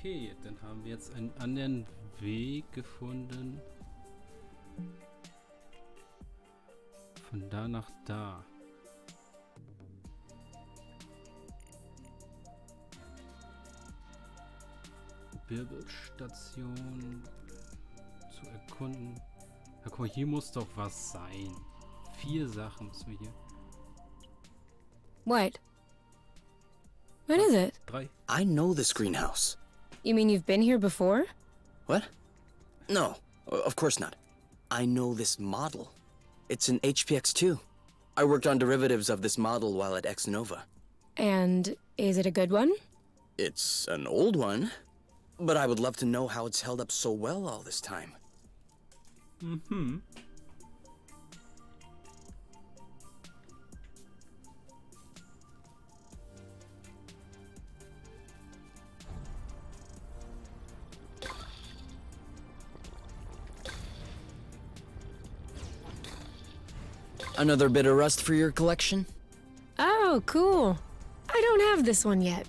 Okay, dann haben wir jetzt einen anderen Weg gefunden. Von da nach da. Wirbelstation zu erkunden. Ja, guck mal, hier muss doch was sein. 4 Sachen müssen wir hier. What? What is it? 3. I know this greenhouse. You mean you've been here before? What? No, of course not. I know this model. It's an HPX2. I worked on derivatives of this model while at X-Nova. And is it a good one? It's an old one, but I would love to know how it's held up so well all this time. Mhm. Another bit of rust for your collection? Oh, cool. I don't have this one yet.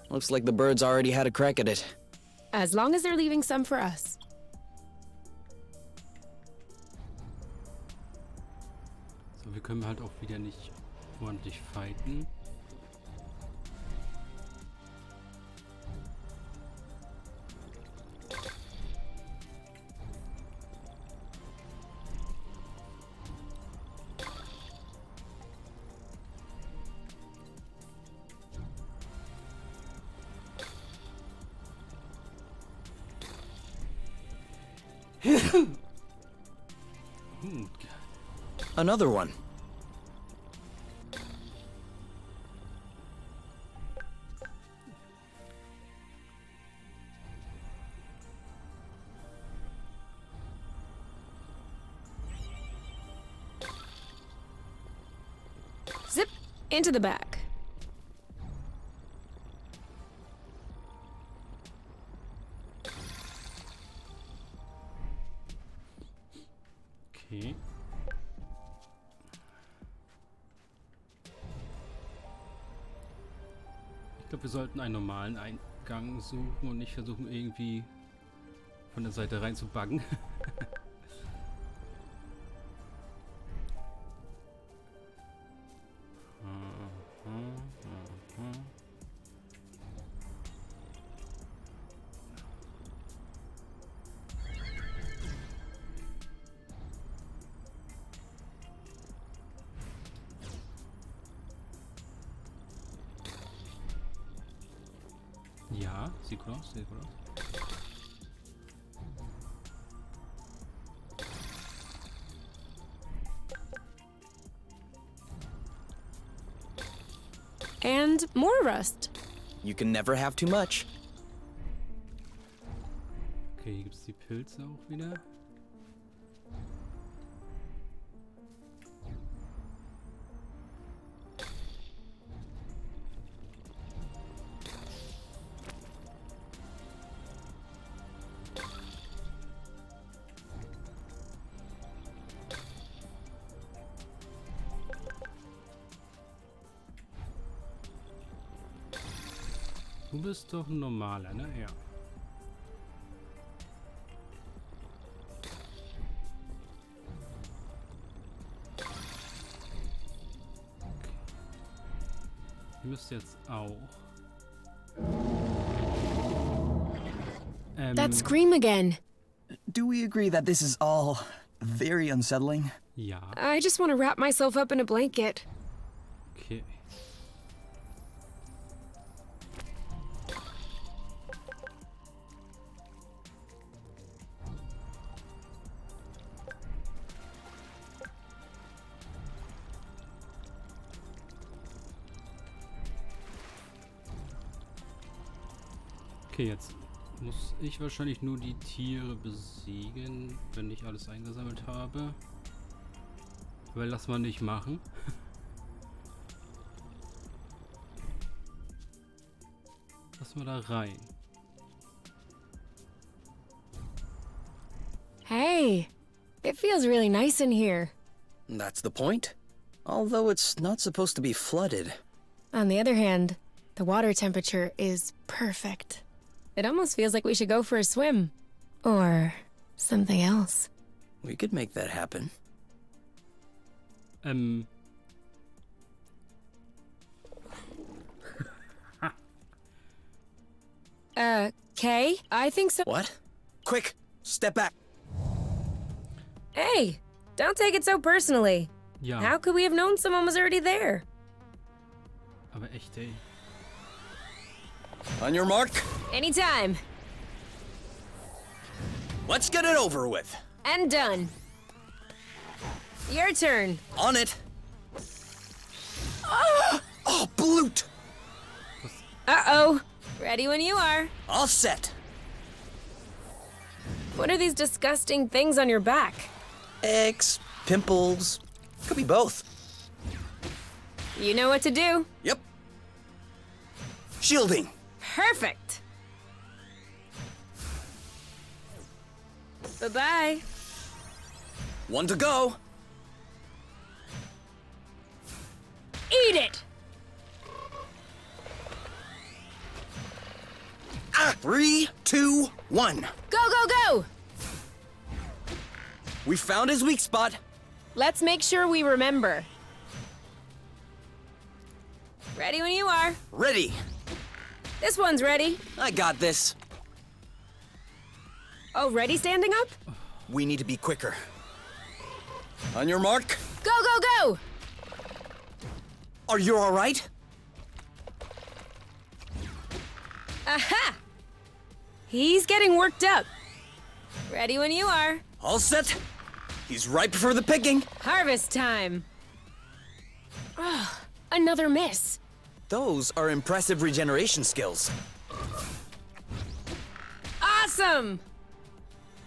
Looks like the birds already had a crack at it. As long as they're leaving some for us. So, wir können halt auch wieder nicht ordentlich fighten. Another one. Zip into the back. Okay. Ich glaube, wir sollten einen normalen Eingang suchen und nicht versuchen, irgendwie von der Seite rein zu buggen. Ja, sieht gut aus, sieht gut aus. And more rust. You can never have too much. Okay, hier gibt es die Pilze auch wieder. Du bist doch ein normaler, ne? Ja. Okay. Ihr müsst jetzt auch. That scream again. Do we agree that this is all very unsettling? Ja. I just want to wrap myself up in a blanket. Okay. Okay, jetzt muss ich wahrscheinlich nur die Tiere besiegen, wenn ich alles eingesammelt habe. Weil lass mal nicht machen. Lassen wir da rein. Hey, it feels really nice in here. That's the point. Although it's not supposed to be flooded. On the other hand, the water temperature is perfect. It almost feels like we should go for a swim. Or something else. We could make that happen. Kay? I think so. What? Quick, step back. Hey, don't take it so personally. Ja, How could we have known someone was already there? aber echt, ey. On your mark, Anytime. let's get it over with. And done. Your turn. On it. Oh, bloot! Uh-oh. Ready when you are. All set. What are these disgusting things on your back? Eggs, pimples, could be both. You know what to do. Yep. Shielding. Perfect. Bye-bye. One to go. Eat it! 3, 2, 1. Go, go, go! We found his weak spot. Let's make sure we remember. Ready when you are. Ready. This one's ready. I got this. Oh, ready standing up? We need to be quicker. On your mark. Go, go, go! Are you all right? Aha! He's getting worked up. Ready when you are. All set. He's ripe for the picking. Harvest time. Ugh, another miss. Those are impressive regeneration skills. Awesome!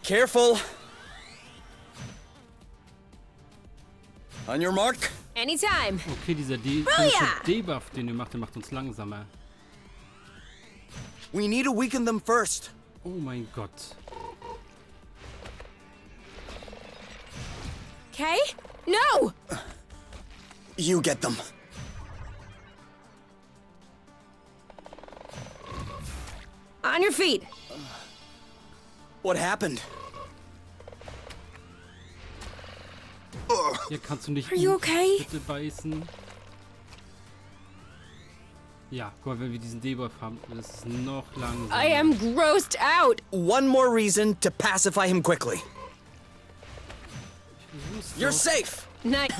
Careful. On your mark. Anytime. Okay, dieser Booyah! Debuff, den ihr macht, der macht uns langsamer. We need to weaken them first. Oh mein Gott. Okay? No! You get them. On your feet. What happened? Hier kannst du nicht Are you okay? bitte beißen. Ja, guck mal, wenn wir diesen Debuff haben, das ist noch langsamer. I am grossed out. One more reason to pacify him quickly. You're safe. Nice.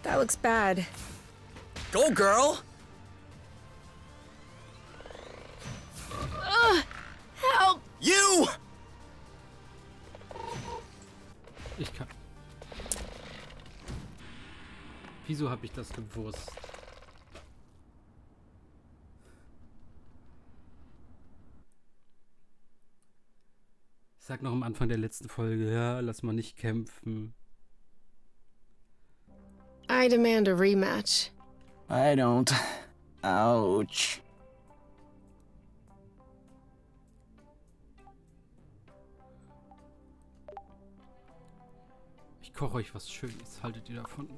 That looks bad. Go, girl. Help! You! Ich kann... Wieso habe ich das gewusst? Ich sag noch am Anfang der letzten Folge, ja, lass mal nicht kämpfen. I demand a rematch. I don't. Ouch. Ich koche euch was Schönes, haltet ihr davon?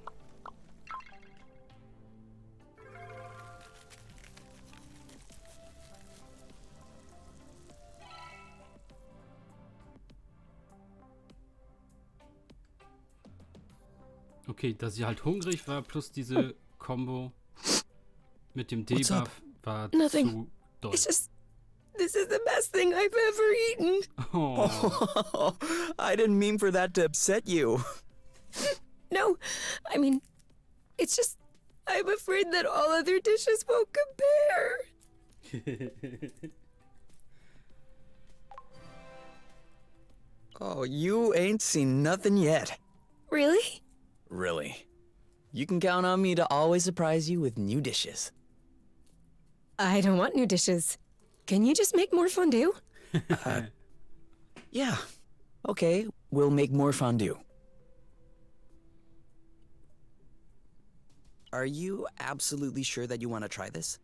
Okay, dass sie halt hungrig war, plus diese Combo mit dem What's up? Debuff war Nothing. zu doll. It's just... This is the best thing I've ever eaten. Oh. I didn't mean for that to upset you. No, I mean, it's just... I'm afraid that all other dishes won't compare. Oh, you ain't seen nothing yet. Really? Really. You can count on me to always surprise you with new dishes. I don't want new dishes. Can you just make more fondue? Yeah. Okay, we'll make more fondue. Are you absolutely sure that you want to try this?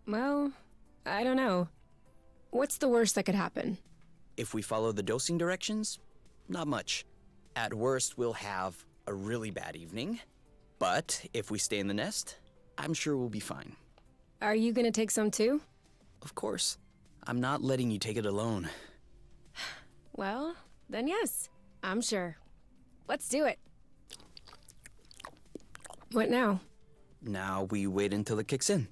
Well, I don't know. What's the worst that could happen? If we follow the dosing directions, not much. At worst, we'll have a really bad evening. But if we stay in the nest, I'm sure we'll be fine. Are you gonna take some too? Of course. I'm not letting you take it alone. Well, then yes, I'm sure. Let's do it. What now? Now we wait until it kicks in.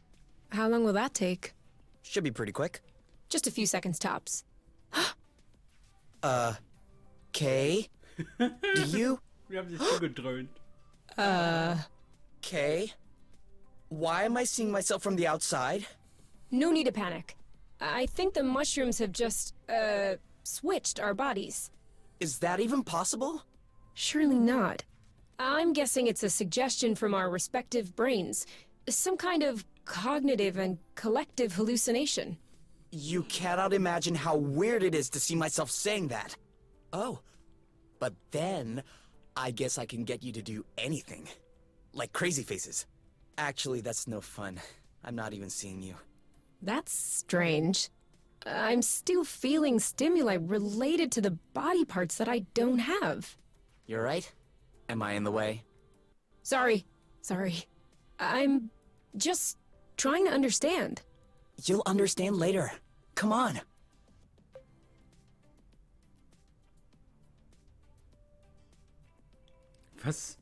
How long will that take? Should be pretty quick. Just a few seconds tops. Kay? Do you... Wir haben dich zugedröhnt. Kay? Why am I seeing myself from the outside? No need to panic. I think the mushrooms have just, switched our bodies. Is that even possible? Surely not. I'm guessing it's a suggestion from our respective brains. Some kind of cognitive and collective hallucination. You cannot imagine how weird it is to see myself saying that. Oh. But then, I guess I can get you to do anything. Like crazy faces. Actually, that's no fun. I'm not even seeing you. That's strange. I'm still feeling stimuli related to the body parts that I don't have. You're right? Am I in the way? Sorry. I'm just trying to understand. You'll understand later. Come on. Was?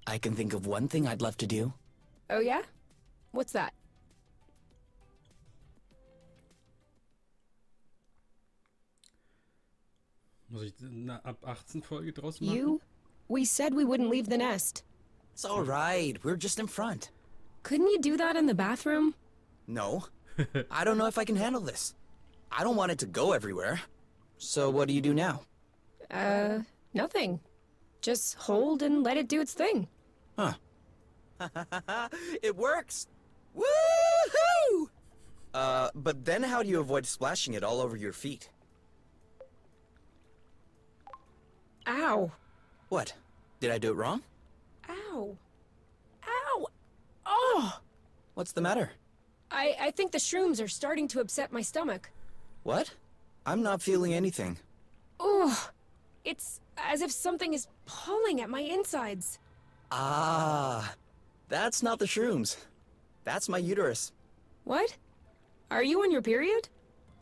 I can think of one thing I'd love to do. Oh yeah? What's that? Muss ich eine ab 18 Folge draus machen? You? We said we wouldn't leave the nest. It's all right. We're just in front. Couldn't you do that in the bathroom? No. I don't know if I can handle this. I don't want it to go everywhere. So what do you do now? Nothing. Just hold and let it do its thing. Huh. It works! Woohoo! But then how do you avoid splashing it all over your feet? Ow. What? Did I do it wrong? Ow. Ow. Oh! What's the matter? I think the shrooms are starting to upset my stomach. What? I'm not feeling anything. Oh, it's as if something is pulling at my insides. Ah, that's not the shrooms. That's my uterus. What? Are you on your period?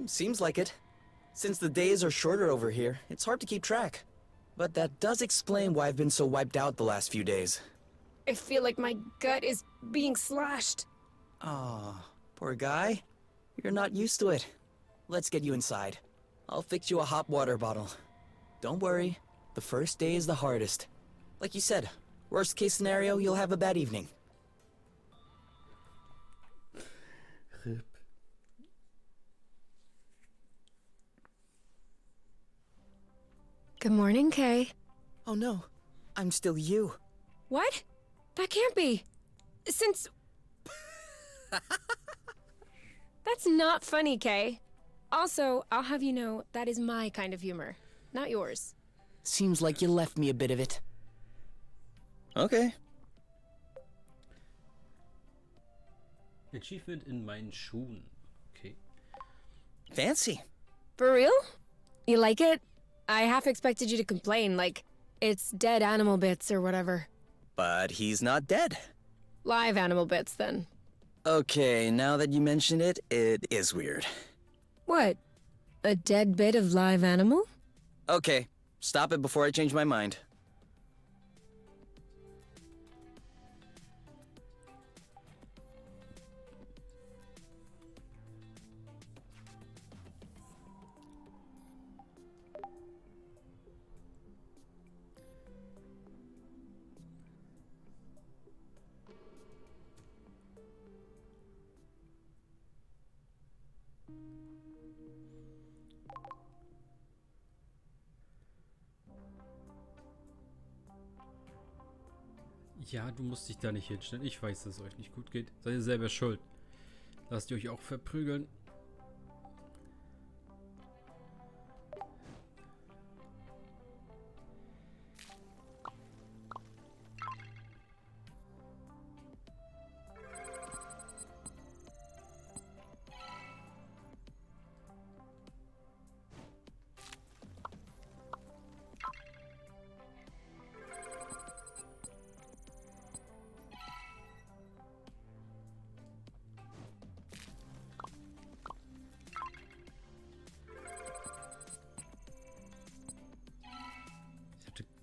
Seems like it. Since the days are shorter over here, it's hard to keep track. But that does explain why I've been so wiped out the last few days. I feel like my gut is being slashed. Ah, poor guy. You're not used to it. Let's get you inside. I'll fix you a hot water bottle. Don't worry, the first day is the hardest. Like you said, worst case scenario, you'll have a bad evening. RIP. Good morning, Kay. Oh no, I'm still you. What? That can't be. Since... That's not funny, Kay. Also, I'll have you know, that is my kind of humor, not yours. Seems like you left me a bit of it. Okay. Achievement in meinen Schuhen. Okay. Fancy. For real? You like it? I half expected you to complain, like, it's dead animal bits or whatever. But he's not dead. Live animal bits, then. Okay, now that you mention it, it is weird. What? A dead bit of live animal? Okay, stop it before I change my mind. Ja, du musst dich da nicht hinstellen. Ich weiß, dass es euch nicht gut geht. Seid ihr selber schuld. Lasst ihr euch auch verprügeln.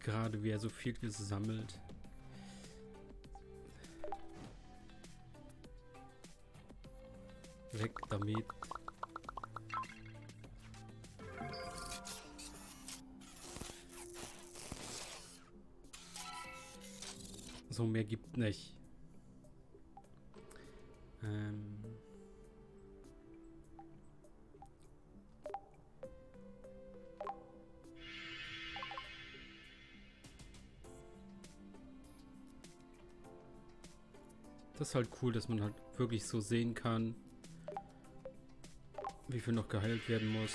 gerade, wie er so viel gesammelt. Weg damit. So, mehr gibt nicht. Das ist halt cool, dass man halt wirklich so sehen kann, wie viel noch geheilt werden muss.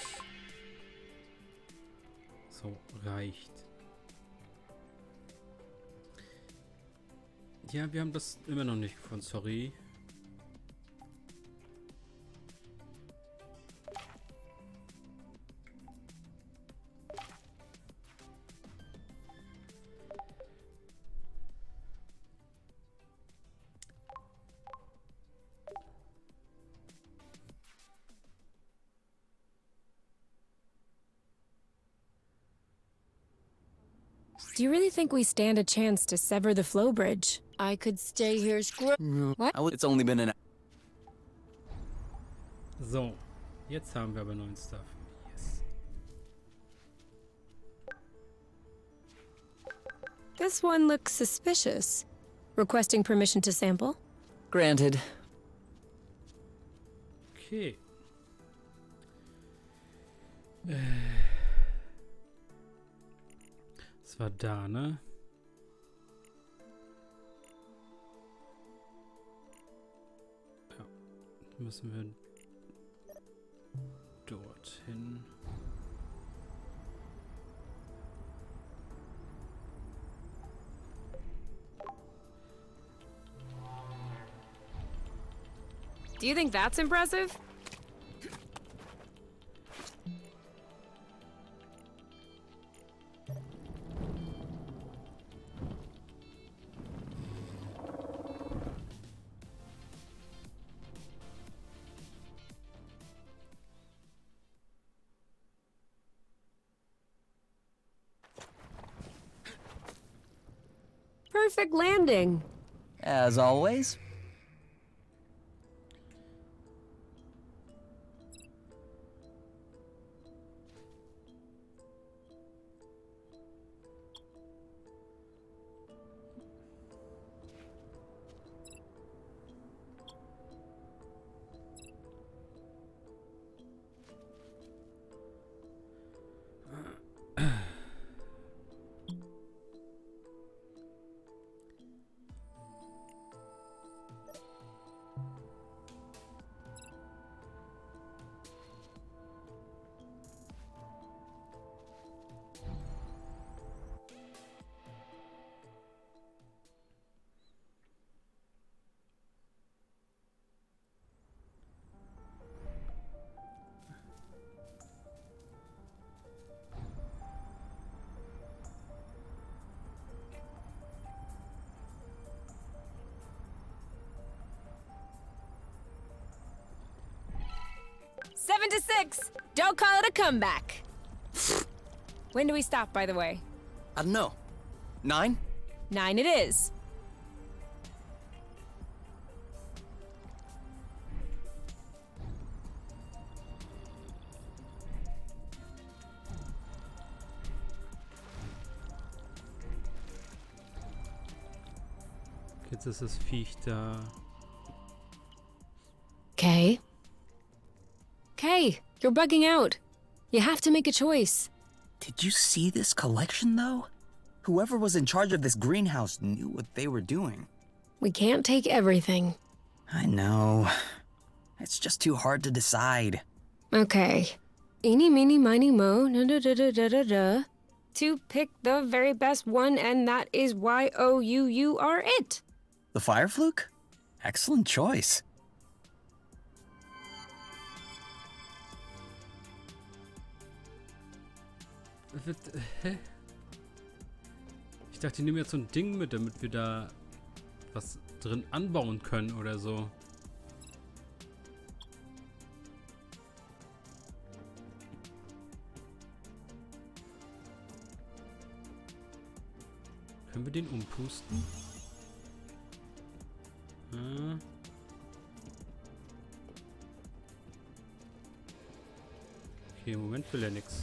So, reicht. Ja, wir haben das immer noch nicht gefunden, sorry. Do you really think we stand a chance to sever the flow bridge? I could stay here What? It's only been an... So, jetzt haben wir aber neuen Stuff. Yes. This one looks suspicious. Requesting permission to sample? Granted. Okay. Das war da, ne? Ja. Müssen wir dorthin. Do you think that's impressive? Perfect landing. As always. Seven to 6. Don't call it a comeback. When do we stop, by the way? I don't know. 9? 9 it is. Jetzt ist das Viech da. Kay? Kay, you're bugging out. You have to make a choice. Did you see this collection, though? Whoever was in charge of this greenhouse knew what they were doing. We can't take everything. I know. It's just too hard to decide. Okay. Eeny, meeny, miny, mo, da-da-da-da-da-da. To pick the very best one, and that is you are it. The fire fluke? Excellent choice. Hä? Ich dachte, die nehmen jetzt so ein Ding mit, damit wir da was drin anbauen können oder so. Können wir den umpusten? Okay, im Moment will er nix.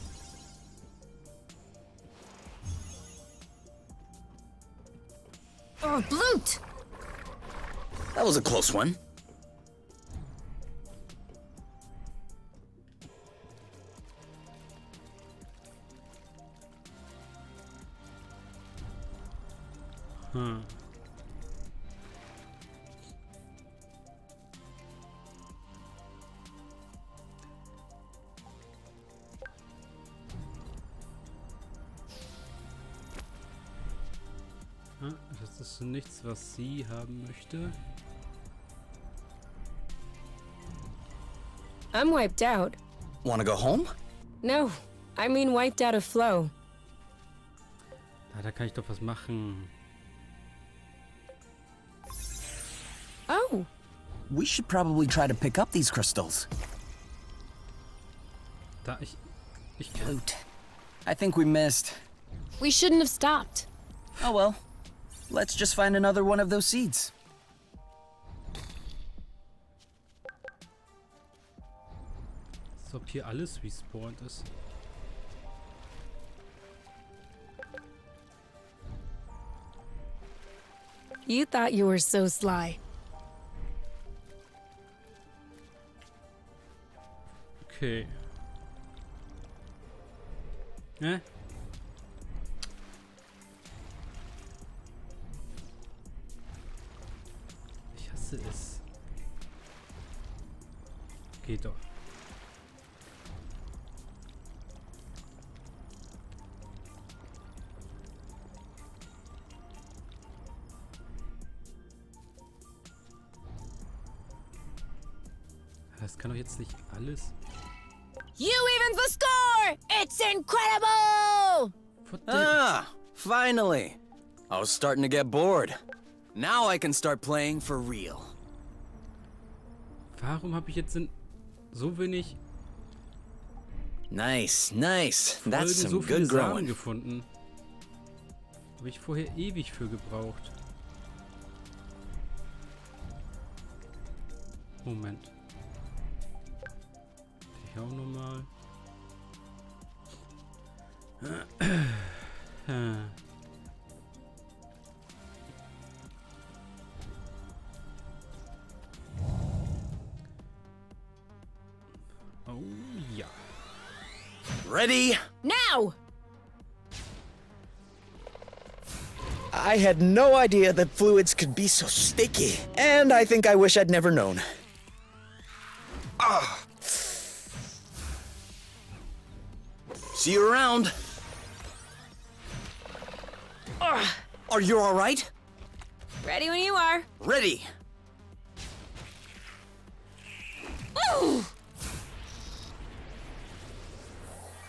Oh, Blut! That was a close one. Das ist nichts, was sie haben möchte. I'm wiped out. Wanna go home? No, I mean wiped out of flow. Da kann ich doch was machen. Oh, We should probably try to pick up these crystals. Da ich Loot. I think we missed. we shouldn't have stopped. Oh well. Let's just find another one of those seeds. als ob hier alles respawned ist. You thought you were so sly. Okay. Ne? Ich hasse es. Geht doch. Das kann doch jetzt nicht alles. You even the score! It's incredible! Ah, finally. I was starting to get bored. Now I can start playing for real. Warum habe ich jetzt so wenig Nice, nice. Folgen That's so some viele good Samen growing. gefunden? Habe ich vorher ewig für gebraucht. Moment. Ich auch nochmal. Oh ja. Ready? Now! I had no idea that fluids could be so sticky. And I think I wish I'd never known. Ah. See you around. Are you all right? Ready when you are. Ready. Ooh!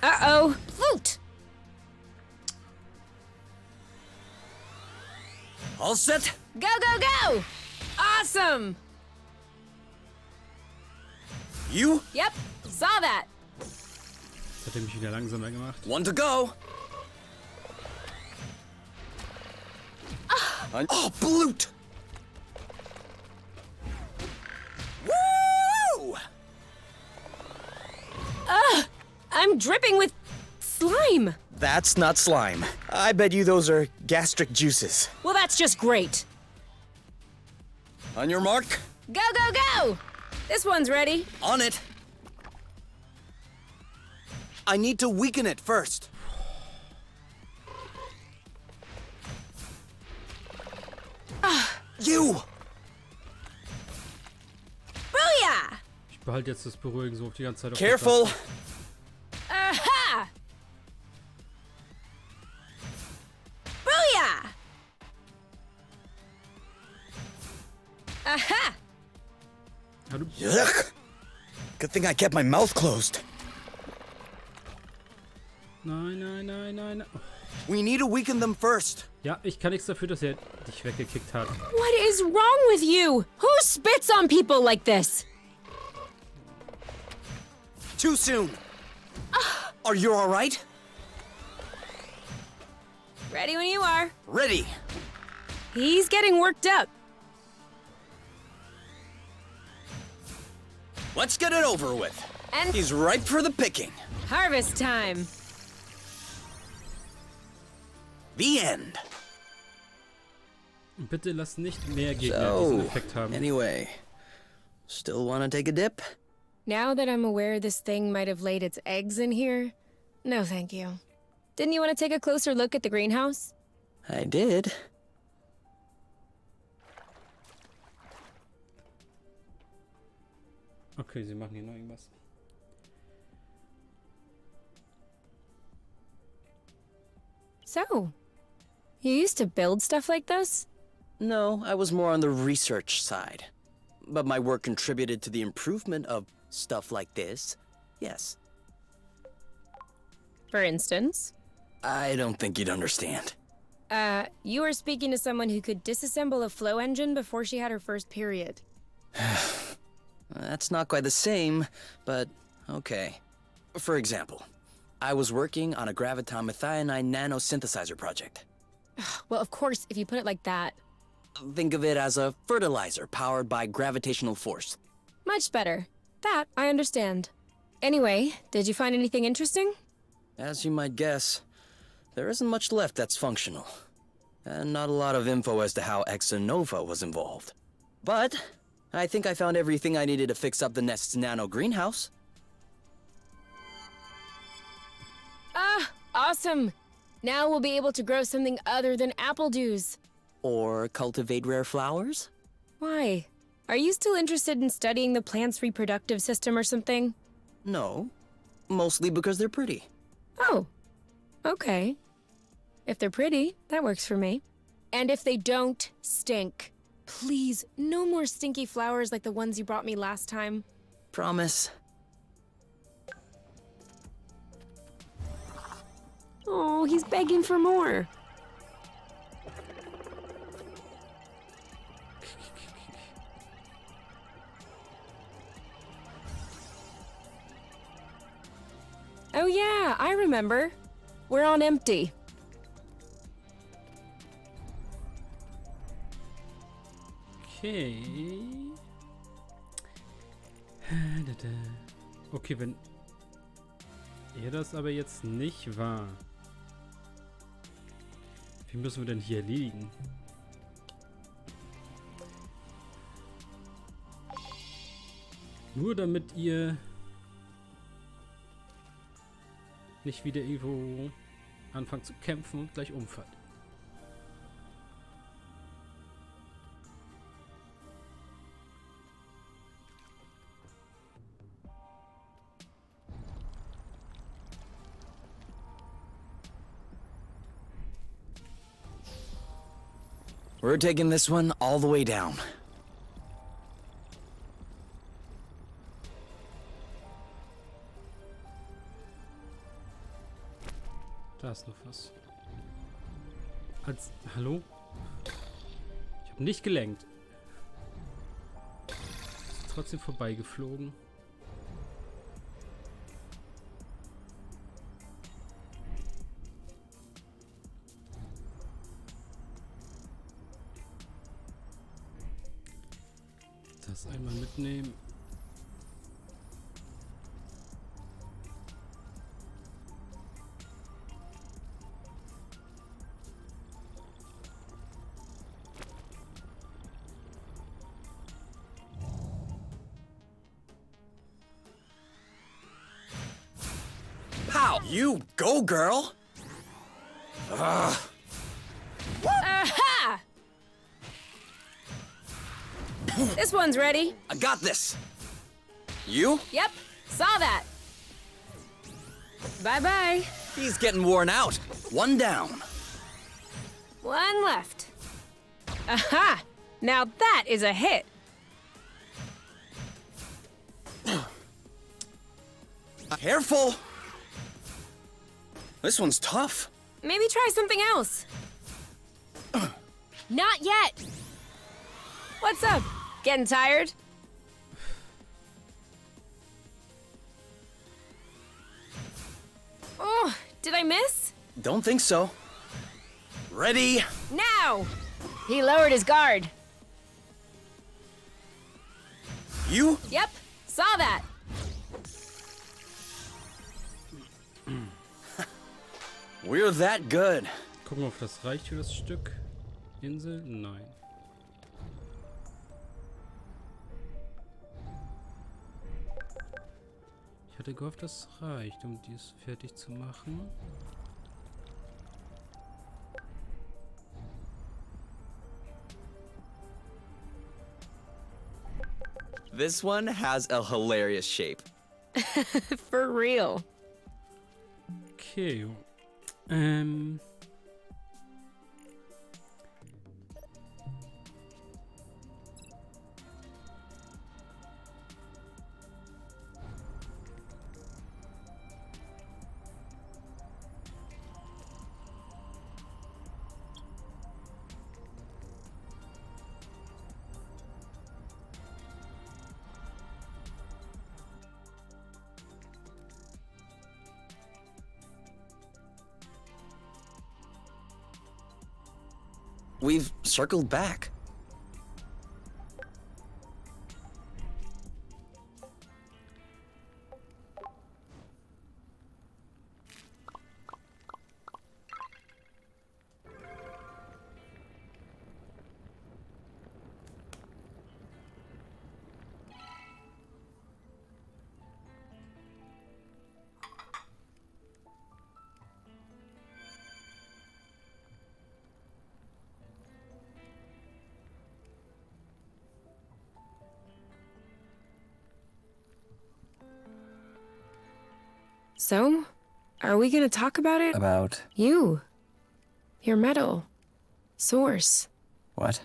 Uh-oh. Flute! All set? Go, go, go! Awesome! You? Yep, saw that. Das hat er mich wieder langsamer gemacht. One to go. Oh, Blute! Woo! I'm dripping with slime. That's not slime. I bet you those are gastric juices. Well, that's just great. On your mark. Go, go, go! This one's ready. On it. I need to weaken it first. You! Booyah! Ich behalte jetzt das Beruhigen so auf die ganze Zeit auf der Careful. Taste. Aha! Booyah! Aha! Ja, du, Ugh. Good thing I kept my mouth closed. nein, nein, nein, nein, nein. We need to weaken them first. Ja, ich kann nichts dafür, dass er dich weggekickt hat. What is wrong with you? Who spits on people like this? Too soon. Are you all right? Ready when you are. Ready! He's getting worked up. Let's get it over with. And He's ripe for the picking. harvest time. The end. Bitte lass nicht mehr Gegner diesen So, Effekt haben. anyway, still want to take a dip? Now that I'm aware this thing might have laid its eggs in here, no thank you. Didn't you want to take a closer look at the greenhouse? I did. Okay, sie machen hier noch irgendwas. So, you used to build stuff like this? No, I was more on the research side. But my work contributed to the improvement of stuff like this. Yes. For instance? I don't think you'd understand. You were speaking to someone who could disassemble a flow engine before she had her first period. That's not quite the same, but okay. For example, I was working on a graviton methionine nanosynthesizer project. Well, of course, if you put it like that. Think of it as a fertilizer powered by gravitational force. Much better. That I understand. Anyway, did you find anything interesting? As you might guess, there isn't much left that's functional. And not a lot of info as to how Exonova was involved. But I think I found everything I needed to fix up the nest's nano greenhouse. Ah, awesome! Now we'll be able to grow something other than apple dews. Or cultivate rare flowers? Why? Are you still interested in studying the plant's reproductive system or something? No. Mostly because they're pretty. Oh, okay. If they're pretty, that works for me. And if they don't stink. Please, no more stinky flowers like the ones you brought me last time. Promise. Oh, he's begging for more. Oh yeah, I remember. We're on empty. Okay. Okay, wenn er das aber jetzt nicht war. Wie müssen wir denn hier liegen? Nur damit ihr nicht wieder irgendwo anfangen zu kämpfen und gleich umfallt. We're taking this one all the way down. Da ist noch was. Hallo? Ich habe nicht gelenkt. Ist trotzdem vorbeigeflogen. Das einmal mitnehmen. Pow! You go, girl! Ugh. Aha! This one's ready. I got this. You? Yep, saw that. Bye-bye. He's getting worn out. One down. One left. Aha! Now that is a hit. Careful. This one's tough. Maybe try something else. Not yet. What's up? Getting tired? Oh, did I miss? Don't think so. Ready? Now! He lowered his guard. You? Yep, saw that. We're that good. Gucken, ob das reicht für das Stück. Insel? Nein. Ich hatte gehofft, das reicht, um dies fertig zu machen. This one has a hilarious shape. For real. Okay. We've circled back. So, are we gonna talk about it? About You. Your medal. Source. what?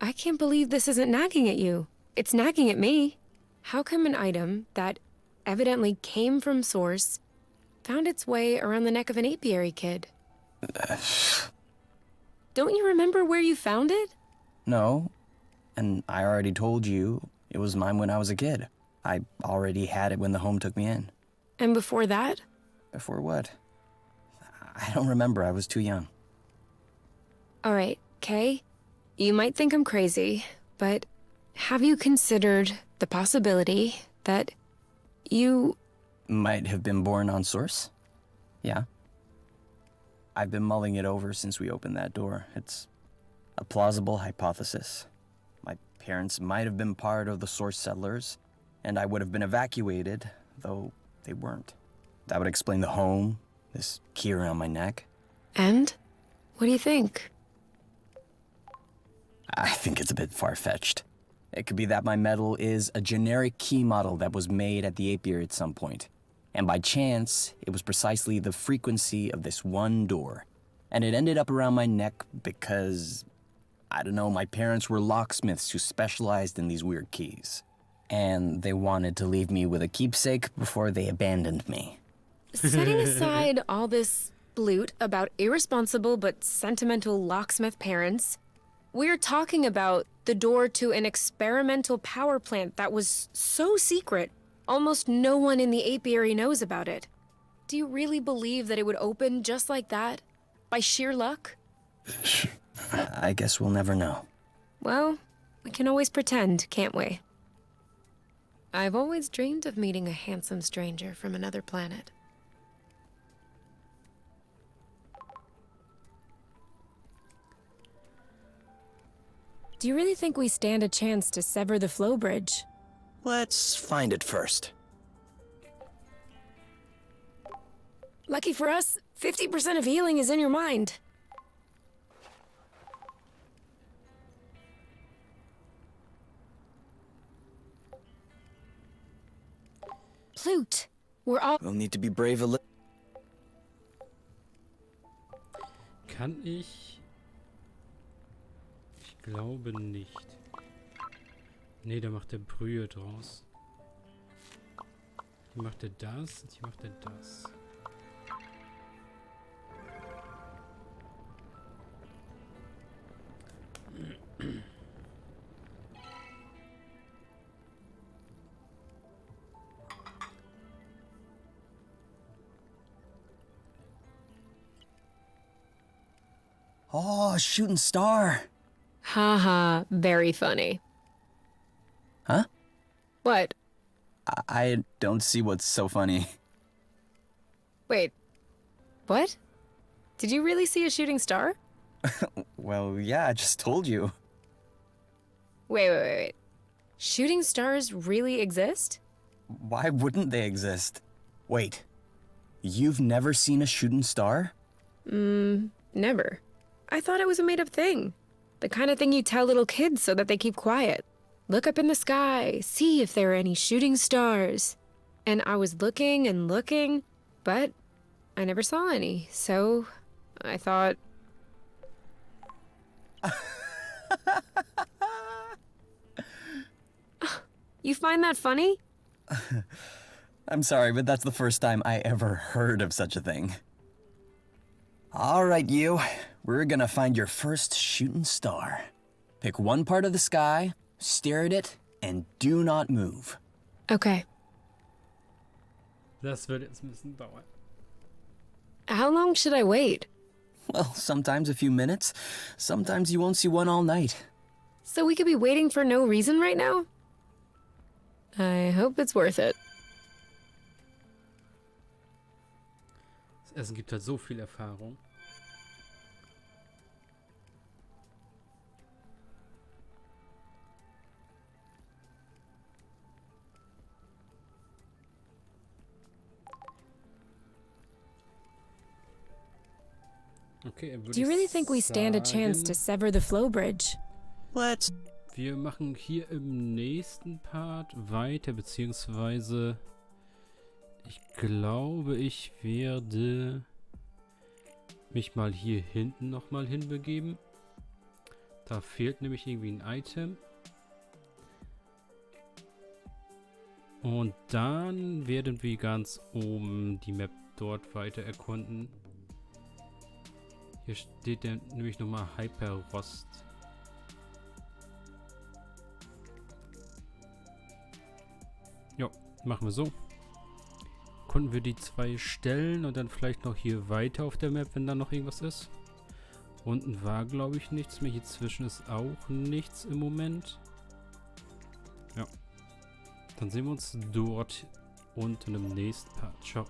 I can't believe this isn't nagging at you. It's nagging at me. How come an item that evidently came from Source found its way around the neck of an apiary kid? Don't you remember where you found it? No. And I already told you it was mine when I was a kid. I already had it when the home took me in. And before that? Before what? I don't remember. I was too young. All right, Kay. You might think I'm crazy, but have you considered the possibility that you... Might have been born on Source? Yeah. I've been mulling it over since we opened that door. It's a plausible hypothesis. My parents might have been part of the Source settlers, and I would have been evacuated, though they weren't. That would explain the home, this key around my neck. And? What do you think? I think it's a bit far-fetched. It could be that my medal is a generic key model that was made at the apiary at some point. And by chance, it was precisely the frequency of this one door. And it ended up around my neck because, I don't know, my parents were locksmiths who specialized in these weird keys. And they wanted to leave me with a keepsake before they abandoned me. Setting aside all this bloot about irresponsible but sentimental locksmith parents, we're talking about the door to an experimental power plant that was so secret, almost no one in the apiary knows about it. Do you really believe that it would open just like that? By sheer luck? I guess we'll never know. Well, we can always pretend, can't we? I've always dreamed of meeting a handsome stranger from another planet. Do you really think we stand a chance to sever the flow bridge? Let's find it first. Lucky for us, 50% of healing is in your mind. Plute, we're all... We'll need to be brave a little. Kann ich? Ich glaube nicht. Nee, da macht der Brühe draus. Hier macht er das und hier macht er das. Oh, a shooting star. Haha, very funny. Huh? What? I don't see what's so funny. Wait. What? Did you really see a shooting star? Well, yeah, I just told you. Wait. Shooting stars really exist? Why wouldn't they exist? Wait, you've never seen a shooting star? Never. I thought it was a made-up thing. The kind of thing you tell little kids so that they keep quiet. Look up in the sky, see if there are any shooting stars. And I was looking and looking, but I never saw any, so I thought... You find that funny? I'm sorry, but that's the first time I ever heard of such a thing. All right, you. We're gonna find your first shooting star. Pick one part of the sky, stare at it, and do not move. Okay. Das wird jetzt ein bisschen dauern. How long should I wait? Well, sometimes a few minutes. Sometimes you won't see one all night. So we could be waiting for no reason right now? I hope it's worth it. Das Essen gibt halt so viel Erfahrung. Okay, Do you really think we stand a chance to sever the flow bridge? Let's... Wir machen hier im nächsten Part weiter, beziehungsweise ich glaube, ich werde mich mal hier hinten nochmal hinbegeben. Da fehlt nämlich irgendwie ein Item. Und dann werden wir ganz oben die Map dort weiter erkunden. Hier steht dann nämlich nochmal Hyperrost. Ja, machen wir so. Konnten wir die 2 Stellen und dann vielleicht noch hier weiter auf der Map, wenn da noch irgendwas ist. Unten war, glaube ich, nichts mehr. Hier zwischen ist auch nichts im Moment. Ja. Dann sehen wir uns dort unten im nächsten Part. Ciao.